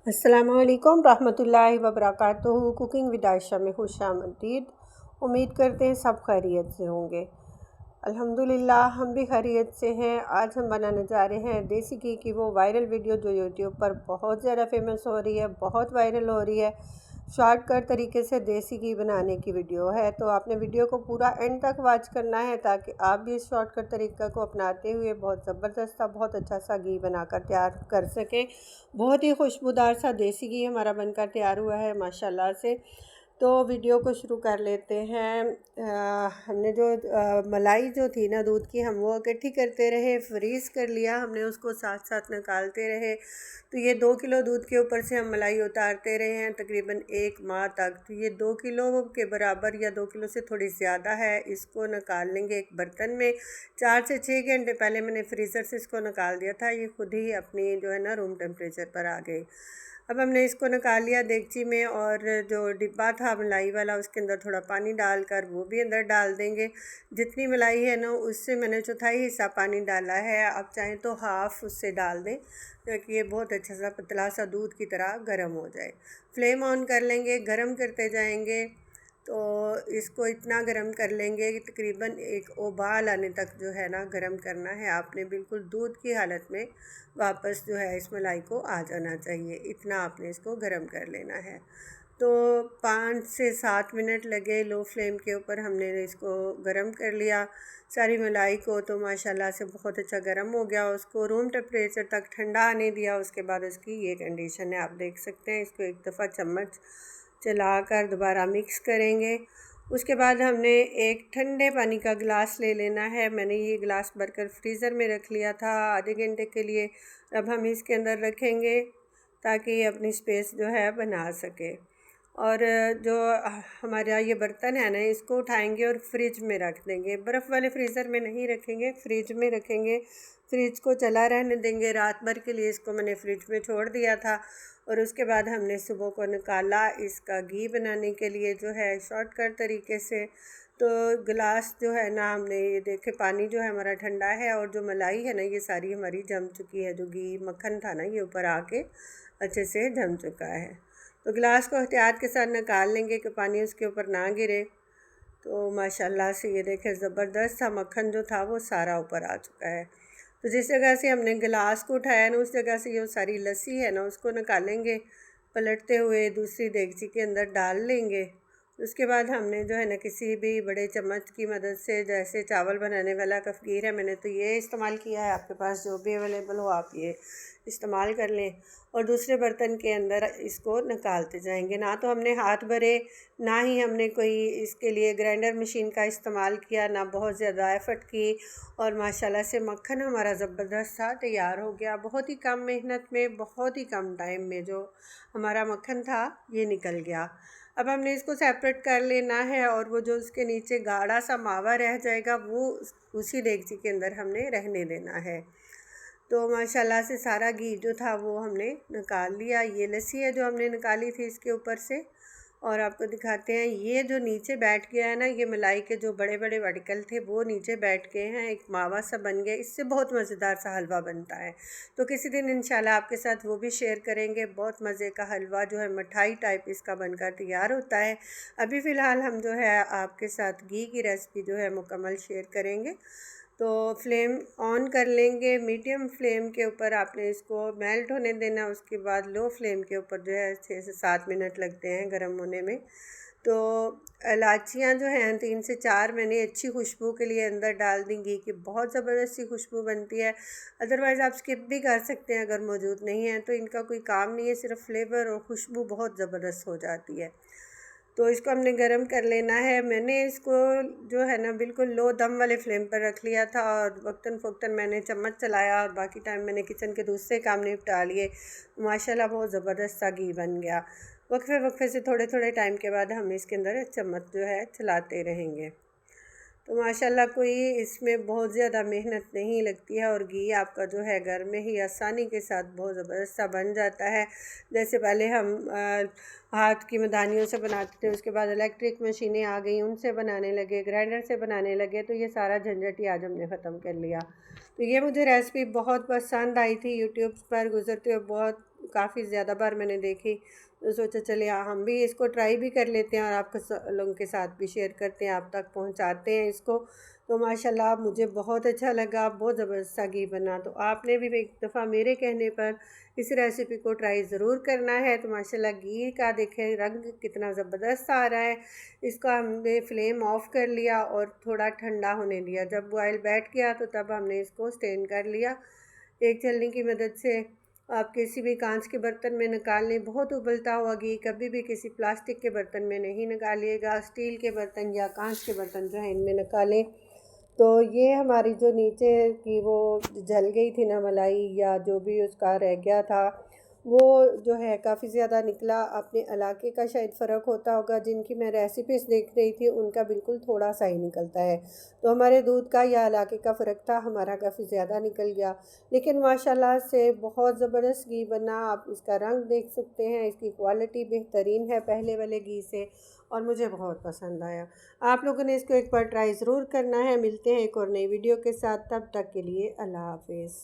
अस्सलामुअलैकुम रहमतुल्लाहि व बरकातुहू। कुकिंग विद आयशा में खुशामदीद। उम्मीद करते हैं सब खैरियत से होंगे। अल्हम्दुलिल्लाह हम भी खैरियत से हैं। आज हम बनाने जा रहे हैं देसी घी की वो वायरल वीडियो जो यूट्यूब पर बहुत ज़्यादा फेमस हो रही है, बहुत वायरल हो रही है। शॉर्टकट तरीके से देसी घी बनाने की वीडियो है, तो आपने वीडियो को पूरा एंड तक वॉच करना है ताकि आप भी इस शॉर्टकट तरीका को अपनाते हुए बहुत ज़बरदस्त सा बहुत अच्छा सा घी बनाकर तैयार कर सकें। बहुत ही खुशबूदार सा देसी घी हमारा बनकर तैयार हुआ है माशाल्लाह से। तो वीडियो को शुरू कर लेते हैं। हमने जो मलाई जो थी ना दूध की, हम वो इकट्ठी करते रहे, फ्रीज़ कर लिया हमने उसको, साथ साथ निकालते रहे। तो ये 2 किलो दूध के ऊपर से हम मलाई उतारते रहे हैं तकरीबन 1 माह तक। तो ये 2 किलो के बराबर या 2 किलो से थोड़ी ज़्यादा है। इसको निकाल लेंगे एक बर्तन में। 4 से 6 घंटे पहले मैंने फ्रीज़र से इसको निकाल दिया था। ये खुद ही अपनी जो है ना रूम टेम्परेचर पर आ गई। अब हमने इसको निकाल लिया देगची में, और जो डिब्बा था मलाई वाला उसके अंदर थोड़ा पानी डालकर वो भी अंदर डाल देंगे। जितनी मलाई है ना उससे मैंने चौथाई हिस्सा पानी डाला है। आप चाहें तो हाफ़ उससे डाल दें ताकि ये बहुत अच्छा सा पतला सा दूध की तरह गर्म हो जाए। फ्लेम ऑन कर लेंगे, गर्म करते जाएंगे। तो इसको इतना गर्म कर लेंगे कि तकरीबन एक उबाल आने तक जो है ना गर्म करना है आपने। बिल्कुल दूध की हालत में वापस जो है इस मलाई को आ जाना चाहिए, इतना आपने इसको गर्म कर लेना है। तो 5 से 7 मिनट लगे लो फ्लेम के ऊपर, हमने इसको गर्म कर लिया सारी मलाई को। तो माशाल्लाह से बहुत अच्छा गर्म हो गया। उसको रूम टेम्परेचर तक ठंडा आने दिया। उसके बाद उसकी ये कंडीशन है, आप देख सकते हैं। इसको एक दफ़ा चम्मच चलाकर दोबारा मिक्स करेंगे। उसके बाद हमने एक ठंडे पानी का गिलास ले लेना है। मैंने ये गिलास भरकर फ्रीज़र में रख लिया था आधे घंटे के लिए। अब हम इसके अंदर रखेंगे ताकि ये अपनी स्पेस जो है बना सके। और जो हमारा ये बर्तन है ना इसको उठाएंगे और फ्रिज में रख देंगे। बर्फ़ वाले फ्रीज़र में नहीं रखेंगे, फ्रिज में रखेंगे। फ्रिज को चला रहने देंगे रात भर के लिए। इसको मैंने फ्रिज में छोड़ दिया था और उसके बाद हमने सुबह को निकाला इसका घी बनाने के लिए जो है शॉर्टकट तरीके से। तो गिलास जो है ना हमने ये देखे पानी जो है हमारा ठंडा है, और जो मलाई है ना ये सारी हमारी जम चुकी है। जो घी मक्खन था ना ये ऊपर आके अच्छे से जम चुका है। तो गिलास को एहतियात के साथ निकाल लेंगे कि पानी उसके ऊपर ना गिरे। तो माशाल्लाह से ये देखें ज़बरदस्त सा मक्खन जो था वो सारा ऊपर आ चुका है। तो जिस जगह से हमने गिलास को उठाया ना उस जगह से ये सारी लस्सी है ना उसको निकालेंगे, पलटते हुए दूसरी देगची के अंदर डाल लेंगे। उसके बाद हमने जो है ना किसी भी बड़े चम्मच की मदद से, जैसे चावल बनाने वाला कफ़गीर है मैंने तो ये इस्तेमाल किया है, आपके पास जो भी अवेलेबल हो आप ये इस्तेमाल कर लें। और दूसरे बर्तन के अंदर इसको निकालते जाएंगे। ना तो हमने हाथ भरे, ना ही हमने कोई इसके लिए ग्राइंडर मशीन का इस्तेमाल किया, ना बहुत ज़्यादा एफ़र्ट की। और माशाल्लाह से मक्खन हमारा ज़बरदस्त सा तैयार हो गया। बहुत ही कम मेहनत में, बहुत ही कम टाइम में जो हमारा मक्खन था ये निकल गया। अब हमने इसको सेपरेट कर लेना है, और वो जो उसके नीचे गाढ़ा सा मावा रह जाएगा वो उसी देगची के अंदर हमने रहने देना है। तो माशाल्लाह से सारा घी जो था वो हमने निकाल लिया। ये लस्सी है जो हमने निकाली थी इसके ऊपर से, और आपको दिखाते हैं ये जो नीचे बैठ गया है ना, ये मलाई के जो बड़े बड़े वर्टिकल थे वो नीचे बैठ गए हैं, एक मावा सा बन गया। इससे बहुत मज़ेदार सा हलवा बनता है। तो किसी दिन इंशाल्लाह आपके साथ वो भी शेयर करेंगे। बहुत मज़े का हलवा जो है मिठाई टाइप इसका बनकर तैयार होता है। अभी फ़िलहाल हम जो है आपके साथ घी की रेसिपी जो है मुकम्मल शेयर करेंगे। तो फ्लेम ऑन कर लेंगे, मीडियम फ्लेम के ऊपर आपने इसको मेल्ट होने देना। उसके बाद लो फ्लेम के ऊपर जो है 6 से 7 मिनट लगते हैं गर्म होने में। तो इलायचियाँ जो हैं 3 से 4 मैंने अच्छी खुशबू के लिए अंदर डाल दी। घी की बहुत ज़बरदस्त सी खुशबू बनती है। अदरवाइज़ आप स्किप भी कर सकते हैं अगर मौजूद नहीं है, तो इनका कोई काम नहीं है, सिर्फ फ्लेवर और खुशबू बहुत ज़बरदस्त हो जाती है। तो इसको हमने गरम कर लेना है। मैंने इसको जो है ना बिल्कुल लो दम वाले फ्लेम पर रख लिया था, और वक्तन फ़वक्तन मैंने चम्मच चलाया और बाकी टाइम मैंने किचन के दूसरे काम निपटा लिए। माशाल्लाह बहुत ज़बरदस्त सा घी बन गया। वक्फे वक्फे से थोड़े थोड़े टाइम के बाद हम इसके अंदर चम्मच जो है चलाते रहेंगे। तो माशाल्लाह कोई इसमें बहुत ज़्यादा मेहनत नहीं लगती है, और घी आपका जो है घर में ही आसानी के साथ बहुत ज़बरदस्त सा बन जाता है। जैसे पहले हम हाथ की मदानियों से बनाते थे, उसके बाद इलेक्ट्रिक मशीनें आ गई, उनसे बनाने लगे, ग्राइंडर से बनाने लगे। तो ये सारा झंझट ही आज हमने ख़त्म कर लिया। तो ये मुझे रेसिपी बहुत पसंद आई थी, यूट्यूब पर गुज़रते हुए बहुत काफ़ी ज़्यादा बार मैंने देखी, तो सोचा चले हम भी इसको ट्राई भी कर लेते हैं और आपके लोगों के साथ भी शेयर करते हैं, आप तक पहुंचाते हैं इसको। तो माशाल्लाह मुझे बहुत अच्छा लगा, बहुत ज़बरदस्त सा घी बना। तो आपने भी एक दफ़ा मेरे कहने पर इस रेसिपी को ट्राई ज़रूर करना है। तो माशाल्लाह घी का देखें रंग कितना ज़बरदस्त आ रहा है। इसका हमने फ्लेम ऑफ कर लिया और थोड़ा ठंडा होने दिया। जब बॉयल बैठ गया तो तब हमने इसको स्टेन कर लिया एक छलनी की मदद से। आप किसी भी कांच के बर्तन में निकाल लें। बहुत उबलता हुआ घी कभी भी किसी प्लास्टिक के बर्तन में नहीं निकालिएगा, स्टील के बर्तन या कांच के बर्तन जो है इनमें निकालें। तो ये हमारी जो नीचे की वो जल गई थी ना मलाई या जो भी उसका रह गया था, वो जो है काफ़ी ज़्यादा निकला। अपने इलाके का शायद फ़र्क होता होगा, जिनकी मैं रेसिपीज़ देख रही थी उनका बिल्कुल थोड़ा सा ही निकलता है। तो हमारे दूध का या इलाके का फ़र्क था, हमारा काफ़ी ज़्यादा निकल गया। लेकिन माशाल्लाह से बहुत ज़बरदस्त घी बना। आप इसका रंग देख सकते हैं, इसकी क्वालिटी बेहतरीन है पहले वाले घी से, और मुझे बहुत पसंद आया। आप लोगों ने इसको एक बार ट्राई ज़रूर करना है। मिलते हैं एक और नई वीडियो के साथ, तब तक के लिए अल्लाह हाफ़िज़।